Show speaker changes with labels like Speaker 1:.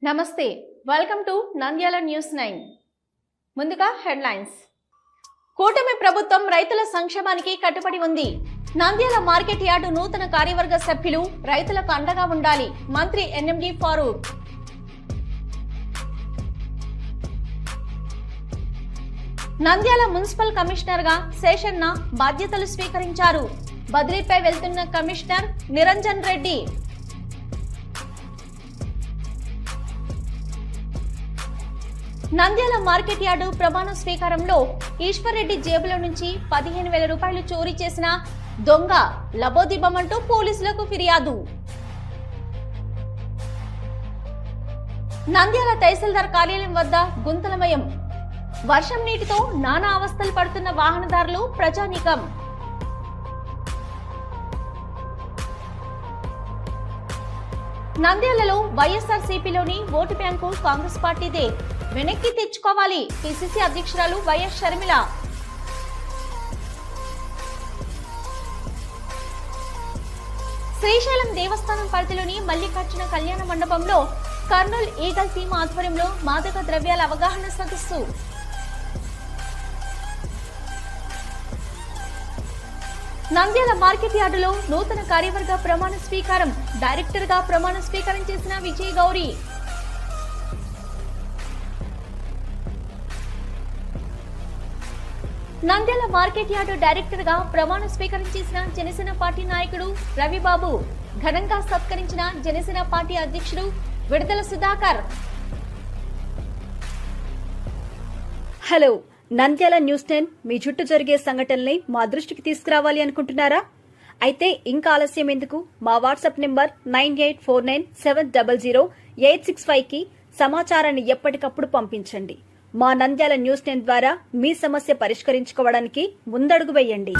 Speaker 1: నమస్తే welcome to Nandyal news 9 ముందుగా headlines కూటమి ప్రభుత్వం రైతుల సంక్షేమానికి కట్టుబడి ఉంది నంద్యాల మార్కెట్ యార్డు నూతన కార్యవర్గ సభ్యులు రైతులకు అండగా ఉండాలి మంత్రి NMD Farooq Nandyal municipal commissioner గా శేషన్న బాధ్యతలు స్వీకరించారు బదిలీపై వెళ్తున్న commissioner Niranjan Reddy Nandyal market yard ప్రమాణ స్వీకారంలో ఈశ్వర్రెడ్డి జేబులో నుంచి 15,000 రూపాయలు చోరీ చేసిన దొంగ లబోదిబమంటూ పోలీసులకు ఫిర్యాదు. నంద్యాల తహసీల్దార్ కార్యాలయం వద్ద గుంతలమయం. వర్షం నీటితో నానా అవస్థలు పడుతున్న వాహనదారులు ప్రజానీకం. నంద్యాలలో వైఎస్ఆర్సీపీలోని ఓటు బ్యాంకు కాంగ్రెస్ పార్టీదే వెనక్కి తెచ్చుకోవాలి పిసిసి అధ్యక్షురాలు వైఎస్ షర్మిల. శ్రీశైలం దేవస్థానం పరిధిలోని మల్లికార్జున కళ్యాణ మండపంలో కర్నూల్ ఈగల్ టీమ్ ఆధ్వర్యంలో మాదక ద్రవ్యాల అవగాహన సదస్సు. నంద్యాల మార్కెట్ యార్డులో నూతన కార్యవర్గ ప్రమాణ స్వీకారం. డైరెక్టర్ గా ప్రమాణ స్వీకారం చేసిన Vijay Gauri. Nandyal market yard director గా ప్రమాణ స్వీకారం చేసిన జనసేన పార్టీ నాయకుడు రవిబాబు. ఘనంగా సత్కరించిన జనసేన పార్టీ అధ్యక్షుడు విడుదల సుధాకర్.
Speaker 2: హలో, నంద్యాల న్యూస్ 10 మీ చుట్టూ జరిగే సంఘటనల్ని మా దృష్టికి తీసుకురావాలి అనుకుంటున్నారా? అయితే ఇంకా ఆలస్యం ఎందుకు? మా వాట్సాప్ నెంబర్ 9849700865కి సమాచారాన్ని ఎప్పటికప్పుడు పంపించండి. మా నంద్యాల న్యూస్ 10 ద్వారా మీ సమస్య పరిష్కరించుకోవడానికి ముందడుగు వేయండి.